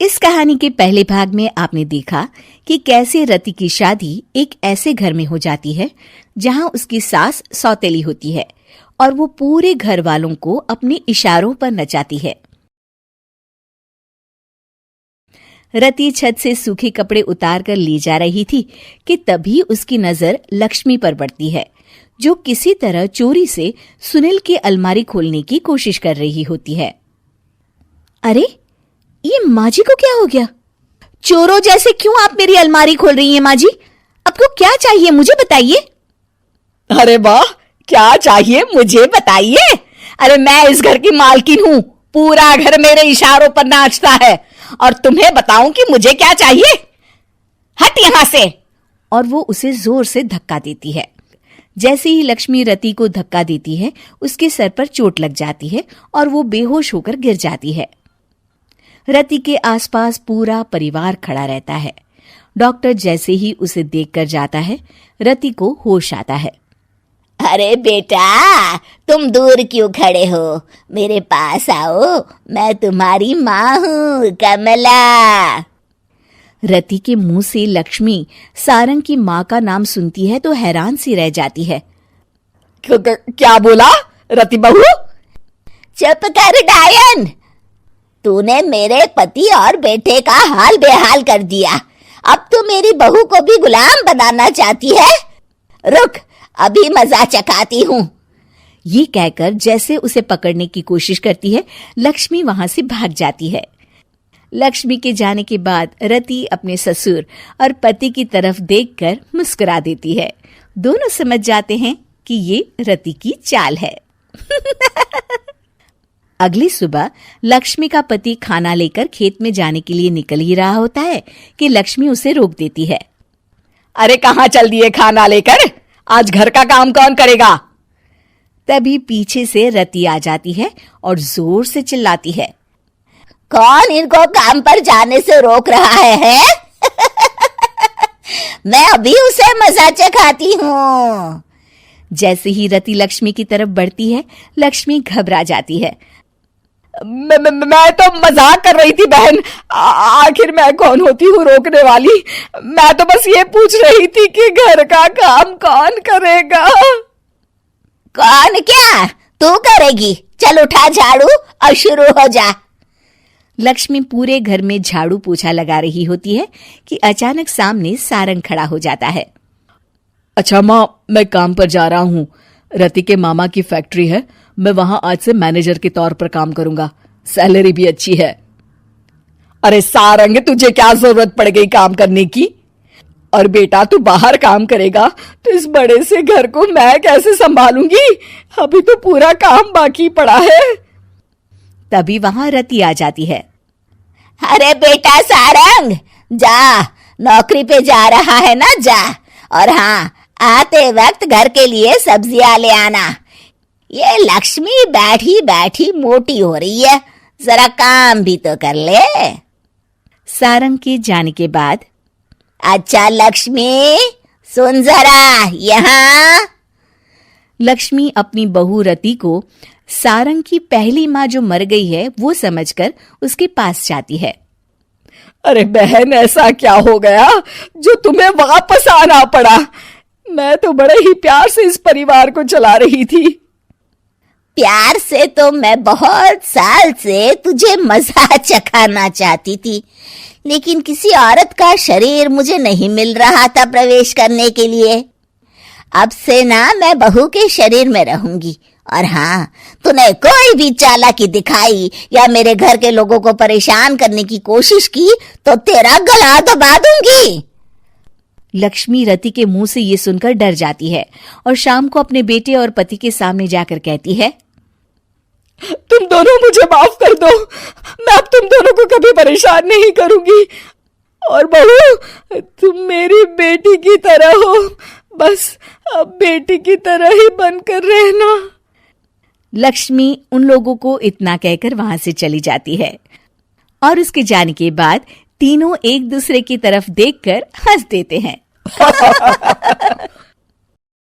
इस कहानी के पहले भाग में आपने देखा कि कैसे रति की शादी एक ऐसे घर में हो जाती है जहां उसकी सास सौतेली होती है और वो पूरे घर वालों को अपने इशारों पर नचाती है। रति छत से सूखे कपड़े उतार कर ले जा रही थी कि तभी उसकी नजर लक्ष्मी पर पड़ती है, जो किसी तरह चोरी से सुनील की अलमारी खोलने की कोशिश कर रही होती है। अरे, ये माँ जी को क्या हो गया? चोरों जैसे क्यों आप मेरी अलमारी खोल रही हैं माँ जी? आपको क्या चाहिए मुझे बताइए। अरे वाह, क्या चाहिए मुझे बताइए। अरे मैं इस घर की मालकिन हूँ, पूरा घर मेरे इशारों पर नाचता है और तुम्हें बताऊं कि मुझे क्या चाहिए? हट यहां से। और वो उसे जोर से धक्का देती है। जैसे ही लक्ष्मी रति को धक्का देती है, उसके सर पर चोट लग जाती है और वो बेहोश होकर गिर जाती है। रति के आसपास पूरा परिवार खड़ा रहता है। डॉक्टर जैसे ही उसे देखकर जाता है, रति को होश आता है। अरे बेटा, तुम दूर क्यों खड़े हो? मेरे पास आओ, मैं तुम्हारी माँ हूँ, कमला। रति के मुंह से लक्ष्मी सारंग की माँ का नाम सुनती है तो हैरान सी रह जाती है। क्या बोला रति बहू? चुप कर डायन, तूने मेरे पति और बेटे का हाल बेहाल कर दिया। अब तू मेरी बहू को भी गुलाम बनाना चाहती है? रुक, अभी मजा चखाती हूँ। ये कहकर जैसे उसे पकड़ने की कोशिश करती है, लक्ष्मी वहां से भाग जाती है। लक्ष्मी के जाने के बाद रति अपने ससुर और पति की तरफ देखकर मुस्कुरा देती है। दोनों समझ जाते हैं कि ये रति की चाल है। अगली सुबह लक्ष्मी का पति खाना लेकर खेत में जाने के लिए निकल ही रहा होता है कि लक्ष्मी उसे रोक देती है। अरे कहाँ चल दिए खाना लेकर? आज घर का काम कौन करेगा? तभी पीछे से रति आ जाती है और जोर से चिल्लाती है। कौन इनको काम पर जाने से रोक रहा है? मैं अभी उसे मजा चखाती हूँ। जैसे ही रति लक्ष्मी की तरफ बढ़ती है, लक्ष्मी घबरा जाती है। मैं तो मजाक कर रही थी बहन। आखिर मैं कौन होती हूँ रोकने वाली? मैं तो बस ये पूछ रही थी कि घर का काम कौन करेगा? कौन क्या? तू करेगी। चल उठा झाड़ू और शुरू हो जा। लक्ष्मी पूरे घर में झाड़ू पोछा लगा रही होती है कि अचानक सामने सारंग खड़ा हो जाता है। अच्छा माँ, मैं काम पर जा रहा हूँ। रति के मामा की फैक्ट्री है, मैं वहां आज से मैनेजर के तौर पर काम करूंगा। सैलरी भी अच्छी है। अरे सारंग, तुझे क्या जरूरत पड़ गई काम करने की? और बेटा, तू बाहर काम करेगा तो इस बड़े से घर को मैं कैसे संभालूंगी? अभी तो पूरा काम बाकी पड़ा है। तभी वहां रति आ जाती है। अरे बेटा सारंग, जा, नौकरी पे जा रहा है ना, जा। और हाँ, आते वक्त घर के लिए सब्जियां ले आना। ये लक्ष्मी बैठी बैठी मोटी हो रही है, जरा काम भी तो कर ले। सारंग के जाने के बाद, अच्छा लक्ष्मी, सुन जरा यहाँ। लक्ष्मी अपनी बहू रति को सारंग की पहली माँ जो मर गई है वो समझकर उसके पास जाती है। अरे बहन, ऐसा क्या हो गया जो तुम्हें वापस आना पड़ा? मैं तो बड़े ही प्यार से इस परिवार को चला रही थी। प्यार से तो मैं बहुत साल से तुझे मजा चखाना चाहती थी, लेकिन किसी औरत का शरीर मुझे नहीं मिल रहा था प्रवेश करने के लिए। अब से ना मैं बहू के शरीर में रहूंगी। और हाँ, तूने कोई भी चालाकी दिखाई या मेरे घर के लोगों को परेशान करने की कोशिश की तो तेरा गला दबा दूंगी। लक्ष्मी रति के मुंह से ये सुनकर डर जाती है और शाम को अपने बेटे और पति के सामने जाकर कहती है, तुम दोनों मुझे माफ कर दो। मैं अब तुम दोनों को कभी परेशान नहीं करूंगी। और बहू, तुम मेरी बेटी की तरह हो, बस अब बेटी की तरह ही बनकर रहना। लक्ष्मी उन लोगों को इतना कहकर वहां से चली जाती है और उसके जाने के बाद तीनों एक दूसरे की तरफ देखकर हंस देते हैं।